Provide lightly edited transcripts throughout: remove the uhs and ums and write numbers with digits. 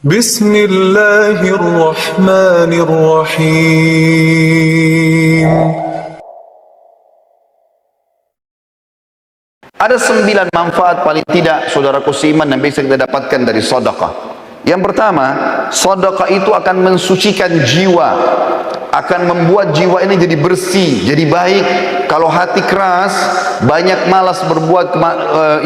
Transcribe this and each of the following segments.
بسم الله الرحمن الرحيم. Ada 9 manfaat paling tidak saudaraku seiman yang bisa kita dapatkan dari sedekah. Yang pertama, sedekah itu akan mensucikan jiwa, akan membuat jiwa ini jadi bersih, jadi baik. Kalau hati keras, banyak malas berbuat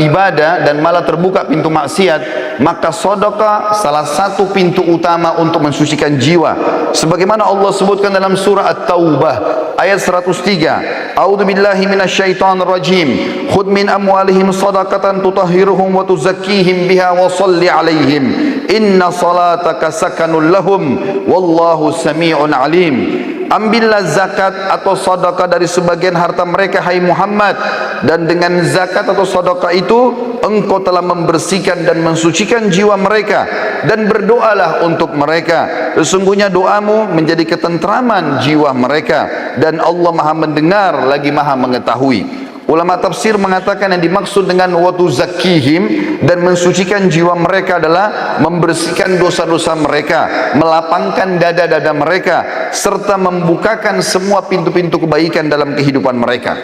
ibadah dan malah terbuka pintu maksiat, maka sedekah salah satu pintu utama untuk mensucikan jiwa. Sebagaimana Allah sebutkan dalam surah At-Taubah ayat 103, A'udzu billahi minasyaitonir rajim. Khudh min amwalihim shadaqatan tutahhiruhum wa tuzakkihim biha wa shalli 'alaihim. Inna salataka sakanul lahum wallahu sami'un alim. Ambillah zakat atau sedekah dari sebagian harta mereka, hai Muhammad, dan dengan zakat atau sedekah itu engkau telah membersihkan dan mensucikan jiwa mereka, dan berdoalah untuk mereka, sesungguhnya doamu menjadi ketentraman jiwa mereka, dan Allah Maha mendengar lagi Maha mengetahui. Ulama tafsir mengatakan yang dimaksud dengan watu zakihim dan mensucikan jiwa mereka adalah membersihkan dosa-dosa mereka, melapangkan dada-dada mereka, serta membukakan semua pintu-pintu kebaikan dalam kehidupan mereka.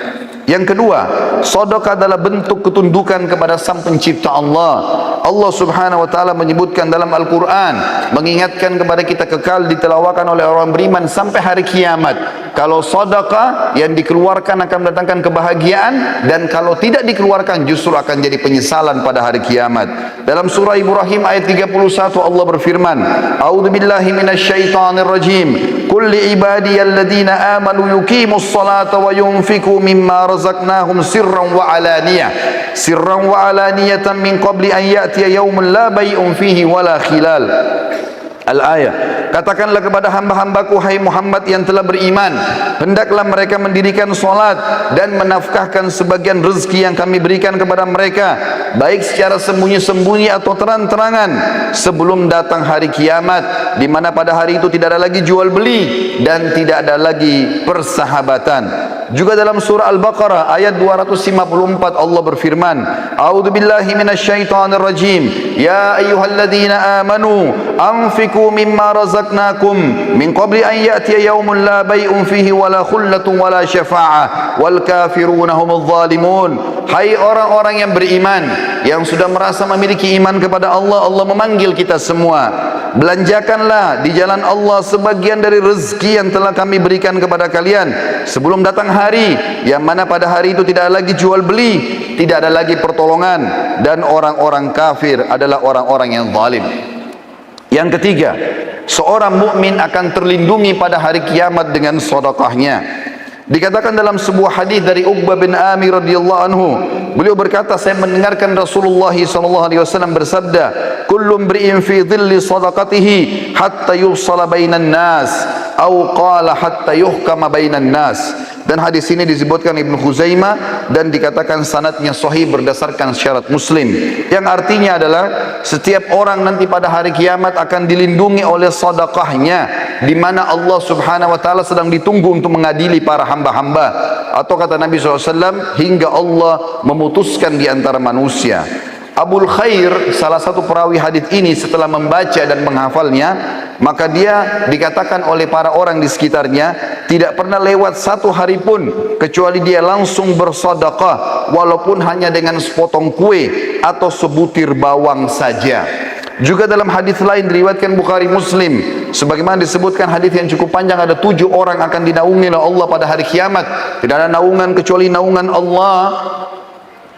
Yang kedua, sedekah adalah bentuk ketundukan kepada Sang Pencipta Allah. Allah Subhanahu wa taala menyebutkan dalam Al-Qur'an, mengingatkan kepada kita kekal ditelawakan oleh orang beriman sampai hari kiamat. Kalau sedekah yang dikeluarkan akan mendatangkan kebahagiaan, dan kalau tidak dikeluarkan justru akan jadi penyesalan pada hari kiamat. Dalam surah Ibrahim ayat 31 Allah berfirman, A'udzu billahi minasyaitonir rajim. Qul li ibadiyalladzina amanu yuqimus salata wa yunfiqu mimma razaqnahum sirran wa alaniyatan min qabli an ya'tiya yaumun la bay'un fihi wala khilal. Al-ayah. Katakanlah kepada hamba-hambaku, hai Muhammad yang telah beriman, hendaklah mereka mendirikan solat dan menafkahkan sebagian rezeki yang kami berikan kepada mereka, baik secara sembunyi-sembunyi atau terang-terangan, sebelum datang hari kiamat, di mana pada hari itu tidak ada lagi jual beli dan tidak ada lagi persahabatan. Juga dalam surah Al-Baqarah ayat 254 Allah berfirman, A'udzu billahi minasyaitonir rajim. Ya ayyuhalladzina amanu anfiqu mimma razaqnakum min qabli an ya'tiya yaumun la bay'un fihi wala khullatun wala syafa'ah wal kafiruna humudz zalimun. Hai orang-orang yang beriman, yang sudah merasa memiliki iman kepada Allah, Allah memanggil kita semua, belanjakanlah di jalan Allah sebagian dari rezeki yang telah kami berikan kepada kalian sebelum datang hari yang mana pada hari itu tidak ada lagi jual beli, tidak ada lagi pertolongan, dan orang-orang kafir adalah orang-orang yang zalim. Yang ketiga, seorang mukmin akan terlindungi pada hari kiamat dengan sedekahnya. Dikatakan dalam sebuah hadis dari Uqbah bin Amir radhiyallahu anhu, beliau berkata, saya mendengarkan Rasulullah sallallahu alaihi wasallam bersabda, kullu imri'in fi dhilli sadaqatihi hatta yufsala bainan nas, atau qala hatta yuhkama bainan nas. Dan hadis ini disebutkan Ibnu Khuzaimah dan dikatakan sanadnya sahih berdasarkan syarat Muslim, yang artinya adalah setiap orang nanti pada hari kiamat akan dilindungi oleh sedekahnya, di mana Allah Subhanahu wa taala sedang ditunggu untuk mengadili para hamba-hamba, atau kata Nabi SAW, hingga Allah memutuskan di antara manusia. Abul Khair, salah satu perawi hadis ini, setelah membaca dan menghafalnya, maka dia dikatakan oleh para orang di sekitarnya tidak pernah lewat satu hari pun kecuali dia langsung bersedekah, walaupun hanya dengan sepotong kue atau sebutir bawang saja. Juga dalam hadis lain diriwayatkan Bukhari Muslim, sebagaimana disebutkan hadis yang cukup panjang, ada 7 orang akan dinaungi oleh Allah pada hari kiamat. Tidak ada naungan kecuali naungan Allah.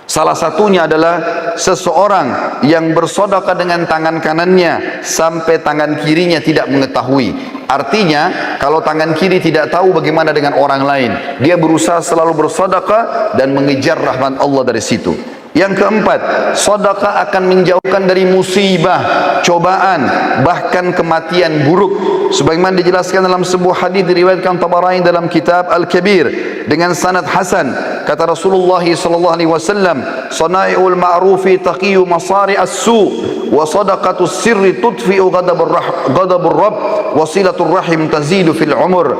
Salah satunya adalah seseorang yang bersedekah dengan tangan kanannya sampai tangan kirinya tidak mengetahui. Artinya, kalau tangan kiri tidak tahu, bagaimana dengan orang lain? Dia berusaha selalu bersedekah dan mengejar rahmat Allah dari situ. Yang keempat, sedekah akan menjauhkan dari musibah, cobaan, bahkan kematian buruk. Sebagaimana dijelaskan dalam sebuah hadis diriwayatkan Tabarani dalam kitab Al-Kabir dengan sanad hasan, kata Rasulullah sallallahu alaihi wasallam, "Sana'iul ma'rufi taqiyu masari as-su' wa sadaqatus sirri tudfi'u ghadabur rabb wa silatur rahim tazidu fil umur."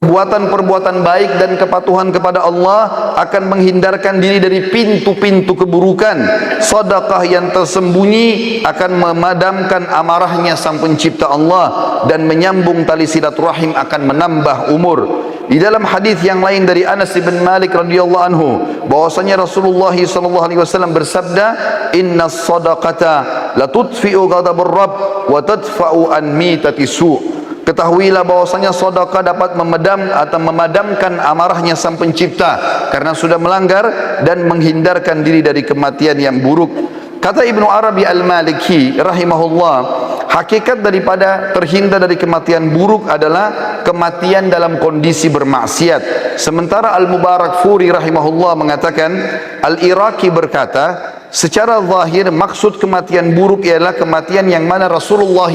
perbuatan-perbuatan baik dan kepatuhan kepada Allah akan menghindarkan diri dari pintu-pintu keburukan. Sedekah yang tersembunyi akan memadamkan amarahnya Sang Pencipta Allah dan menyambung tali silaturahim, akan menambah umur. Di dalam hadis yang lain dari Anas bin Malik radhiyallahu anhu bahwasanya Rasulullah sallallahu alaihi wasallam bersabda, "Innas sadaqata la tudfi'u ghadabur rabb wa tadfa'u an mitati su'." Ketahuilah bahwasanya sedekah dapat memadamkan amarahnya Sang Pencipta karena sudah melanggar dan menghindarkan diri dari kematian yang buruk. Kata Ibnu Arabi Al-Maliki rahimahullah, hakikat daripada terhindar dari kematian buruk adalah kematian dalam kondisi bermaksiat. Sementara Al-Mubarakfuri rahimahullah mengatakan, Al-Iraqi berkata, secara zahir maksud kematian buruk ialah kematian yang mana Rasulullah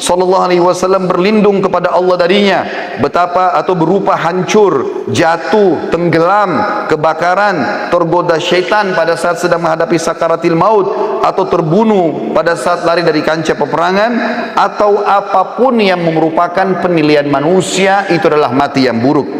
sallallahu alaihi wasallam berlindung kepada Allah darinya, betapa atau berupa hancur, jatuh, tenggelam, kebakaran, tergoda syaitan pada saat sedang menghadapi sakaratil maut, atau terbunuh pada saat lari dari kancah peperangan, atau apapun yang merupakan penilaian manusia, itu adalah mati yang buruk.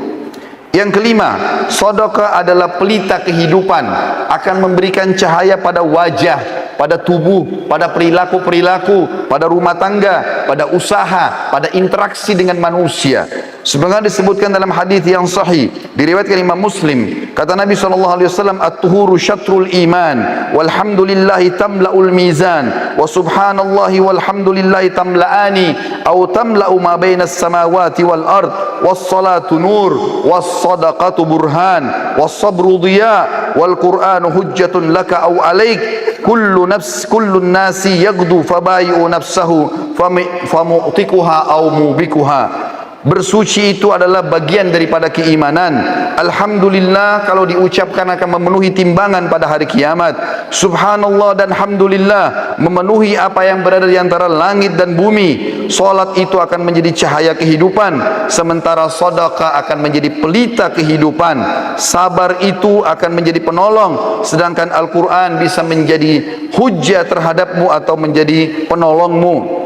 Yang kelima, sedekah adalah pelita kehidupan, akan memberikan cahaya pada wajah, pada tubuh, pada perilaku-perilaku, pada rumah tangga, pada usaha, pada interaksi dengan manusia. Sebagaimana disebutkan dalam hadis yang sahih diriwayatkan Imam Muslim, kata Nabi SAW, at-tuhuru syatrul iman walhamdulillahi tamla'ul mizan wa subhanallahi walhamdulillahi tamla'ani au tamla'u ma bainas samawati wal ard was salatu nur was sadaqatu burhan was sabru diya wal qur'anu hujjatun laka au alaik kullu nasi yaghdu fabayu nafsahu famu'tikuha au mubikuha. Bersuci itu adalah bagian daripada keimanan. Alhamdulillah kalau diucapkan akan memenuhi timbangan pada hari kiamat. Subhanallah dan Alhamdulillah memenuhi apa yang berada di antara langit dan bumi. Salat itu akan menjadi cahaya kehidupan, sementara sedekah akan menjadi pelita kehidupan. Sabar itu akan menjadi penolong, sedangkan Al-Quran bisa menjadi hujjah terhadapmu atau menjadi penolongmu.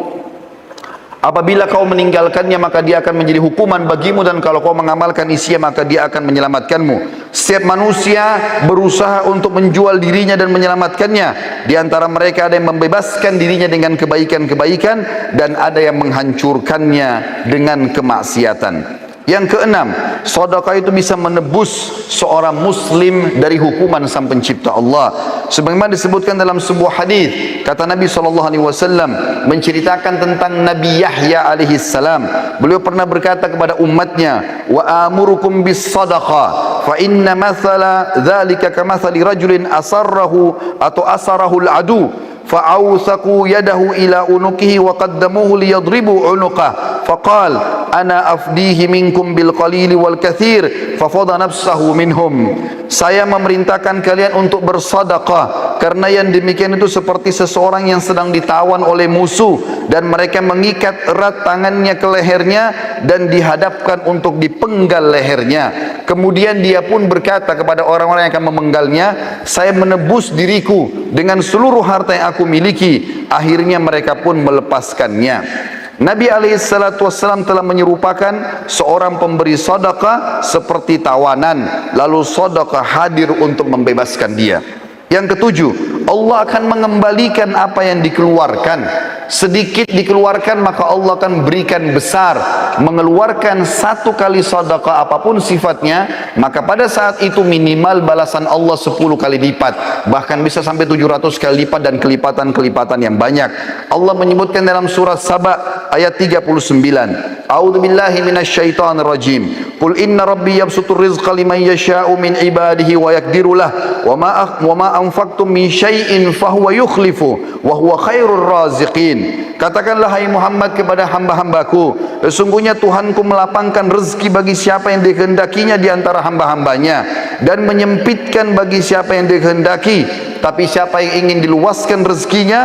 Apabila kau meninggalkannya maka dia akan menjadi hukuman bagimu, dan kalau kau mengamalkan isinya maka dia akan menyelamatkanmu. Setiap manusia berusaha untuk menjual dirinya dan menyelamatkannya. Di antara mereka ada yang membebaskan dirinya dengan kebaikan-kebaikan dan ada yang menghancurkannya dengan kemaksiatan. Yang keenam, sedekah itu bisa menebus seorang muslim dari hukuman Sang Pencipta Allah. Sebagaimana disebutkan dalam sebuah hadis, kata Nabi SAW menceritakan tentang Nabi Yahya alaihi salam. Beliau pernah berkata kepada umatnya, wa amurukum bis sadaqah fa inna mathala dzalika kamathali rajulin asarrahu atau asarahu al-adu fa'awthaku yadahu ila unukihi wa qaddamuhu liyadribu unuqah faqal ana afdihi minkum bil qalili wal kathir fafada nafsahu minhum. Saya memerintahkan kalian untuk bersedekah karena yang demikian itu seperti seseorang yang sedang ditawan oleh musuh dan mereka mengikat erat tangannya ke lehernya dan dihadapkan untuk dipenggal lehernya. Kemudian dia pun berkata kepada orang-orang yang akan memenggalnya, saya menebus diriku dengan seluruh harta yang aku miliki. Akhirnya mereka pun melepaskannya. Nabi SAW telah menyerupakan seorang pemberi sedekah seperti tawanan, lalu sedekah hadir untuk membebaskan dia. Yang ketujuh, Allah akan mengembalikan apa yang dikeluarkan. Sedikit dikeluarkan maka Allah akan berikan besar. Mengeluarkan satu kali sedekah apapun sifatnya, maka pada saat itu minimal balasan Allah 10 kali lipat, bahkan bisa sampai 700 kali lipat dan kelipatan-kelipatan yang banyak. Allah menyebutkan dalam surat Saba ayat 39, A'udzu billahi minasyaitonir rajim. Qul inna rabbi yabsutur rizqa liman yasha'u min ibadihi wa yaqdiru lah wa ma anfaqtum min syai'in fahuwa yukhlifu wa huwa khairur raziqin. Katakanlah hai Muhammad kepada hamba-hambaku, sesungguhnya Tuhanku melapangkan rezeki bagi siapa yang dikehendakinya di antara hamba-hambanya dan menyempitkan bagi siapa yang dikehendaki. Tapi siapa yang ingin diluaskan rezekinya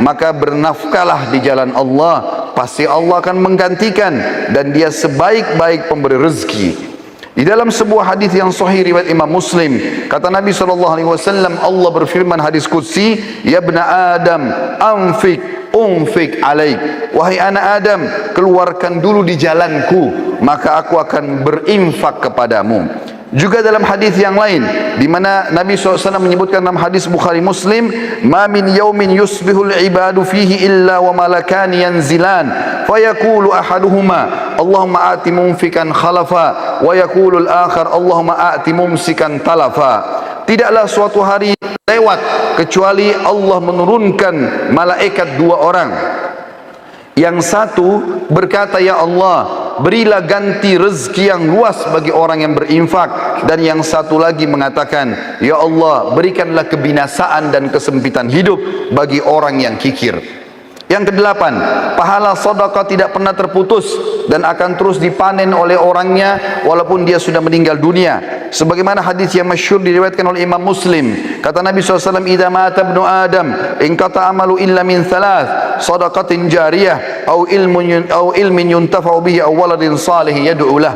maka bernafkahlah di jalan Allah, pasti Allah akan menggantikan dan dia sebaik-baik pemberi rezeki. Di dalam sebuah hadis yang sahih riwayat Imam Muslim, kata Nabi SAW, Allah berfirman hadis qudsi, ya ibna Adam anfik unfik alaik, wahai anak Adam, keluarkan dulu di jalanku, maka aku akan berinfak kepadamu. Juga dalam hadis yang lain di mana Nabi SAW menyebutkan dalam hadis Bukhari Muslim, ma min yaumin yusbihul ibadu fihi illa wa malakani yanzilan fayaqulu ahaduhuma Allahumma ati mumfikan khalafa wa yaqulu al-akhar Allahumma ati mumsikan talafa. Tidaklah suatu hari lewat kecuali Allah menurunkan malaikat dua orang. Yang satu berkata, ya Allah, berilah ganti rezeki yang luas bagi orang yang berinfak. Dan yang satu lagi mengatakan, ya Allah, berikanlah kebinasaan dan kesempitan hidup bagi orang yang kikir. Yang kedelapan, pahala sedekah tidak pernah terputus dan akan terus dipanen oleh orangnya walaupun dia sudah meninggal dunia. Sebagaimana hadis yang masyhur diriwayatkan oleh Imam Muslim, kata Nabi SAW, idza mata ibnu Adam inqata amalu illa min thalath, sadaqatin jariyah au ilmin yuntafa'u bihi au waladin salih yad'u lah.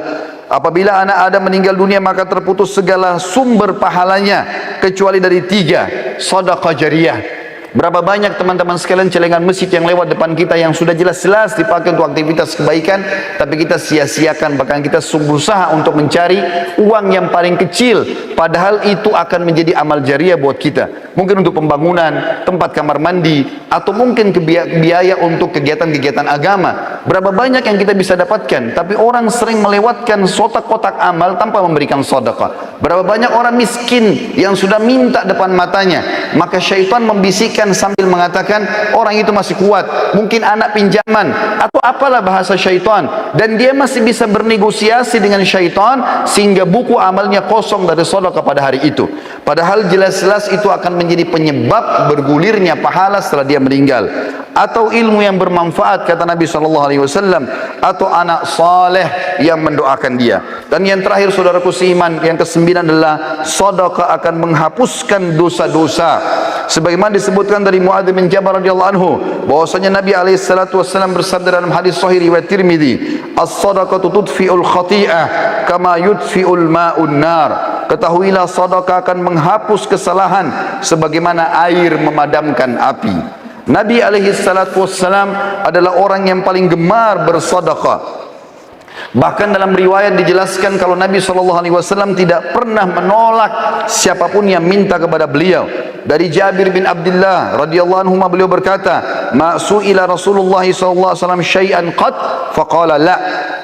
Apabila anak Adam meninggal dunia maka terputus segala sumber pahalanya kecuali dari tiga, sedekah jariyah. Berapa banyak teman-teman sekalian celengan masjid yang lewat depan kita yang sudah jelas-jelas dipakai untuk aktivitas kebaikan, tapi kita sia-siakan, bahkan kita berusaha untuk mencari uang yang paling kecil, padahal itu akan menjadi amal jariah buat kita. Mungkin untuk pembangunan tempat kamar mandi, atau mungkin biaya untuk kegiatan-kegiatan agama. Berapa banyak yang kita bisa dapatkan, tapi orang sering melewatkan kotak-kotak amal tanpa memberikan sedekah. Berapa banyak orang miskin yang sudah minta depan matanya, maka syaitan membisikkan sambil mengatakan orang itu masih kuat, mungkin anak pinjaman atau apalah bahasa syaitan, dan dia masih bisa bernegosiasi dengan syaitan sehingga buku amalnya kosong dari sedekah pada hari itu. Padahal jelas-jelas itu akan menjadi penyebab bergulirnya pahala setelah dia meninggal. Atau ilmu yang bermanfaat, kata Nabi SAW, atau anak saleh yang mendoakan dia. Dan yang terakhir, saudaraku seiman, yang kesembilan adalah sedekah akan menghapuskan dosa-dosa. Sebagaimana disebutkan dari Muadz bin Jabal radhiyallahu anhu, bahwasanya Nabi SAW bersabda dalam hadis sahih riwayat Tirmidzi, as-sadaqatu tudfi'ul khati'ah kama yudfi'ul ma'un nar. Ketahuilah sedekah akan menghapus kesalahan sebagaimana air memadamkan api. Nabi SAW adalah orang yang paling gemar bersedekah. Bahkan dalam riwayat dijelaskan kalau Nabi SAW tidak pernah menolak siapapun yang minta kepada beliau. Dari Jabir bin Abdullah radhiyallahu anhu, beliau berkata, ma su'ila Rasulullah SAW syai'an qad faqala la.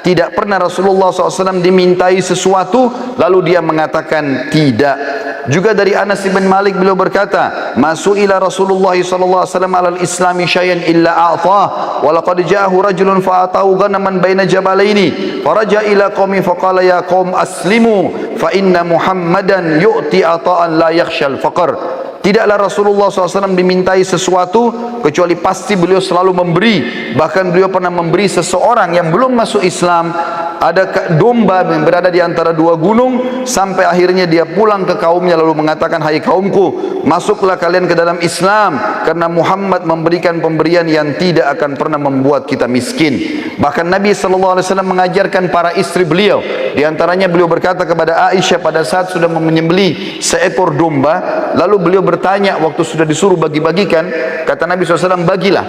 Tidak pernah Rasulullah SAW dimintai sesuatu lalu dia mengatakan tidak. Juga dari Anas bin Malik beliau berkata, ma su'ila Rasulullah SAW alal islami syai'an illa a'tah wa laqad ja'ahu rajulun fa'atahu ghanaman baina jabalaini faraja ila qaumi faqala ya qaum aslimu fa inna Muhammadan yu'ti ata'an la yakhshal faqr. Tidaklah Rasulullah SAW dimintai sesuatu kecuali pasti beliau selalu memberi. Bahkan beliau pernah memberi seseorang yang belum masuk Islam ada domba yang berada di antara dua gunung, sampai akhirnya dia pulang ke kaumnya lalu mengatakan, hai kaumku, masuklah kalian ke dalam Islam karena Muhammad memberikan pemberian yang tidak akan pernah membuat kita miskin. Bahkan Nabi SAW mengajarkan para istri beliau, di antaranya beliau berkata kepada Aisyah pada saat sudah menyembelih seekor domba, lalu beliau bertanya waktu sudah disuruh bagi-bagikan, kata Nabi SAW, bagilah.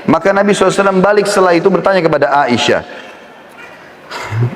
Maka Nabi SAW balik setelah itu bertanya kepada Aisyah,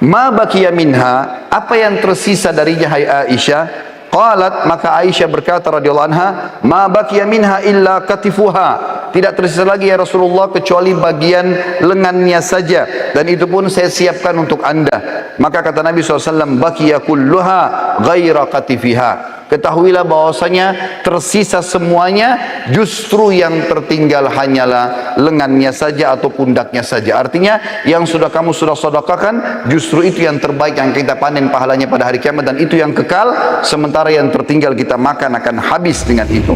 ma baqiya minha, apa yang tersisa darinya hai Aisyah? Qalat, maka Aisyah berkata radhiyallahu anha, ma baqiya minha illa katifuha, tidak tersisa lagi ya Rasulullah kecuali bagian lengannya saja, dan itu pun saya siapkan untuk anda. Maka kata Nabi SAW, baqiya kulluha ghaira katifiha. Ketahuilah bahwasanya tersisa semuanya, justru yang tertinggal hanyalah lengannya saja atau pundaknya saja. Artinya yang sudah kamu sedekahkan, justru itu yang terbaik yang kita panen pahalanya pada hari kiamat, dan itu yang kekal, sementara yang tertinggal kita makan akan habis dengan itu.